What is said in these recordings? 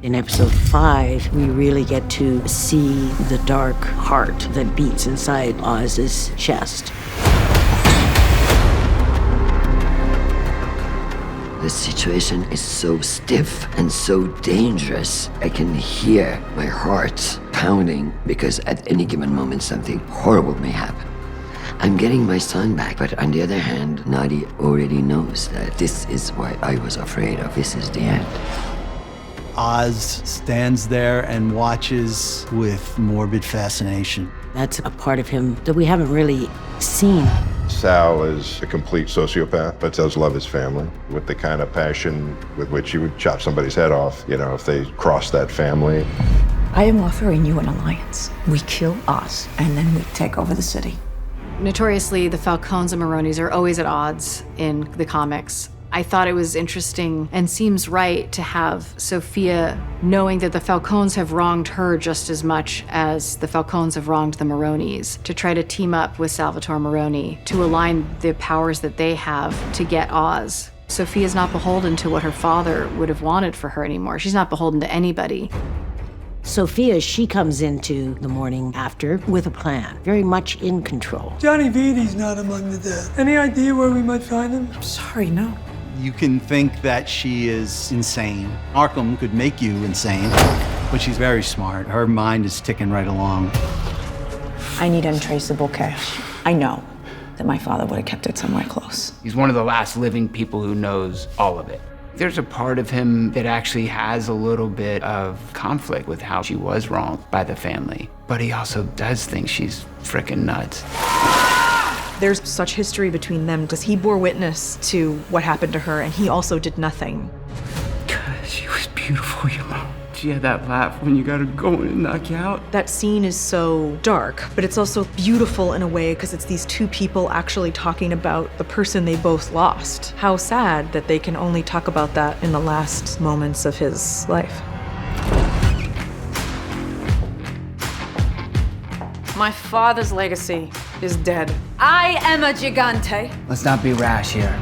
In episode 5, we really get to see the dark heart that beats inside Oz's chest. The situation is so stiff and so dangerous. I can hear my heart pounding because at any given moment something horrible may happen. I'm getting my son back, but on the other hand, Nadi already knows that this is what I was afraid of. This is the end. Oz stands there and watches with morbid fascination. That's a part of him that we haven't really seen. Sal is a complete sociopath, but does love his family with the kind of passion with which he would chop somebody's head off, if they crossed that family. I am offering you an alliance. We kill Oz, and then we take over the city. Notoriously, the Falcones and Maronis are always at odds in the comics. I thought it was interesting and seems right to have Sophia knowing that the Falcones have wronged her just as much as the Falcones have wronged the Maronis, to try to team up with Salvatore Maroni, to align the powers that they have to get Oz. Sophia's not beholden to what her father would have wanted for her anymore. She's not beholden to anybody. Sophia, she comes into the morning after with a plan, very much in control. Johnny Vidi's not among the dead. Any idea where we might find him? I'm sorry, no. You can think that she is insane. Arkham could make you insane, but she's very smart. Her mind is ticking right along. I need untraceable cash. I know that my father would have kept it somewhere close. He's one of the last living people who knows all of it. There's a part of him that actually has a little bit of conflict with how she was wronged by the family, but he also does think she's frickin' nuts. There's such history between them because he bore witness to what happened to her and he also did nothing. She was beautiful, your mom. She had that laugh when you got her going and knock you out. That scene is so dark, but it's also beautiful in a way because it's these two people actually talking about the person they both lost. How sad that they can only talk about that in the last moments of his life. My father's legacy is dead. I am a gigante. Let's not be rash here.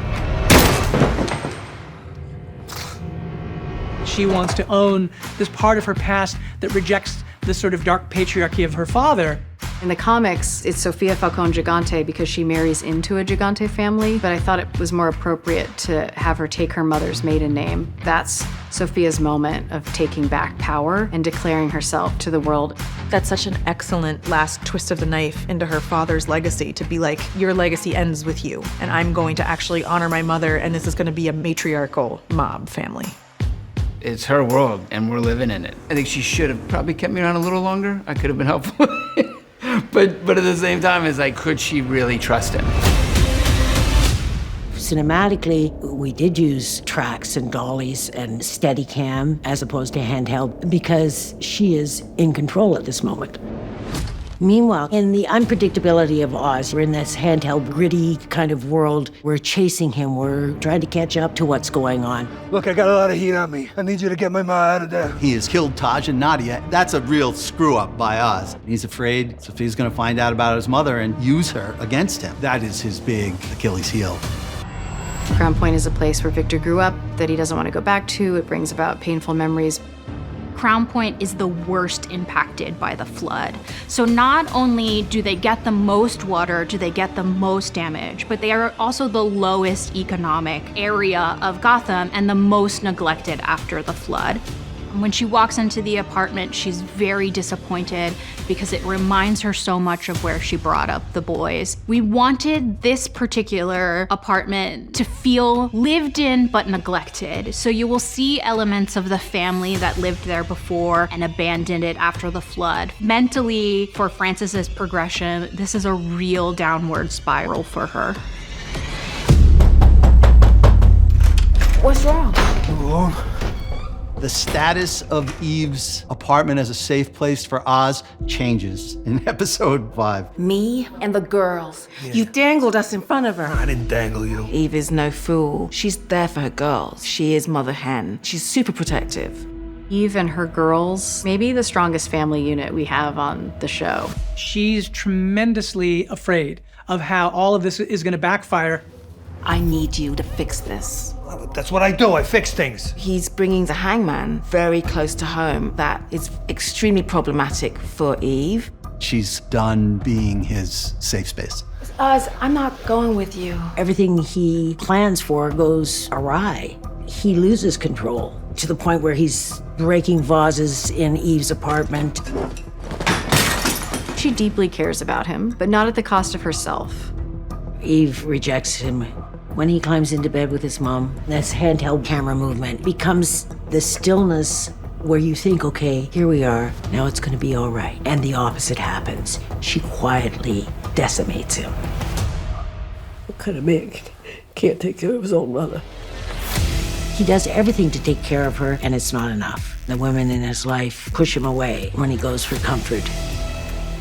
She wants to own this part of her past that rejects the sort of dark patriarchy of her father. In the comics, it's Sofia Falcone Gigante because she marries into a Gigante family, but I thought it was more appropriate to have her take her mother's maiden name. That's Sophia's moment of taking back power and declaring herself to the world. That's such an excellent last twist of the knife into her father's legacy, to be like, your legacy ends with you, and I'm going to actually honor my mother, and this is going to be a matriarchal mob family. It's her world, and we're living in it. I think she should have probably kept me around a little longer. I could have been helpful. But at the same time, it's like, could she really trust him? Cinematically, we did use tracks and dollies and Steadicam as opposed to handheld because she is in control at this moment. Meanwhile, in the unpredictability of Oz, we're in this handheld, gritty kind of world. We're chasing him. We're trying to catch up to what's going on. Look, I got a lot of heat on me. I need you to get my ma out of there. He has killed Taj and Nadia. That's a real screw-up by Oz. He's afraid Sophia's gonna find out about his mother and use her against him. That is his big Achilles heel. Crown Point is a place where Victor grew up that he doesn't want to go back to. It brings about painful memories. Crown Point is the worst impacted by the flood. So not only do they get the most water, do they get the most damage, but they are also the lowest economic area of Gotham and the most neglected after the flood. When she walks into the apartment, she's very disappointed because it reminds her so much of where she brought up the boys. We wanted this particular apartment to feel lived in but neglected. So you will see elements of the family that lived there before and abandoned it after the flood. Mentally, for Frances's progression, this is a real downward spiral for her. What's wrong? Alone? The status of Eve's apartment as a safe place for Oz changes in episode 5. Me and the girls. Yeah. You dangled us in front of her. I didn't dangle you. Eve is no fool. She's there for her girls. She is Mother Hen. She's super protective. Eve and her girls, maybe the strongest family unit we have on the show. She's tremendously afraid of how all of this is going to backfire. I need you to fix this. That's what I do. I fix things. He's bringing the hangman very close to home. That is extremely problematic for Eve. She's done being his safe space. Oz, I'm not going with you. Everything he plans for goes awry. He loses control to the point where he's breaking vases in Eve's apartment. She deeply cares about him, but not at the cost of herself. Eve rejects him. When he climbs into bed with his mom, this handheld camera movement becomes the stillness where you think, okay, here we are, now it's gonna be all right. And the opposite happens. She quietly decimates him. What kind of man can't take care of his own mother? He does everything to take care of her, and it's not enough. The women in his life push him away when he goes for comfort.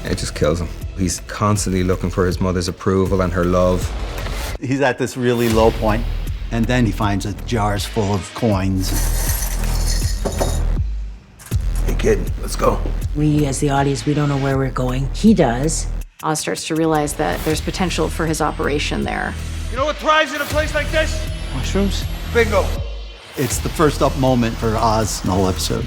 It just kills him. He's constantly looking for his mother's approval and her love. He's at this really low point, and then he finds a jars full of coins. Hey, kid, let's go. We, as the audience, we don't know where we're going. He does. Oz starts to realize that there's potential for his operation there. You know what thrives in a place like this? Mushrooms? Bingo. It's the first up moment for Oz in the whole episode.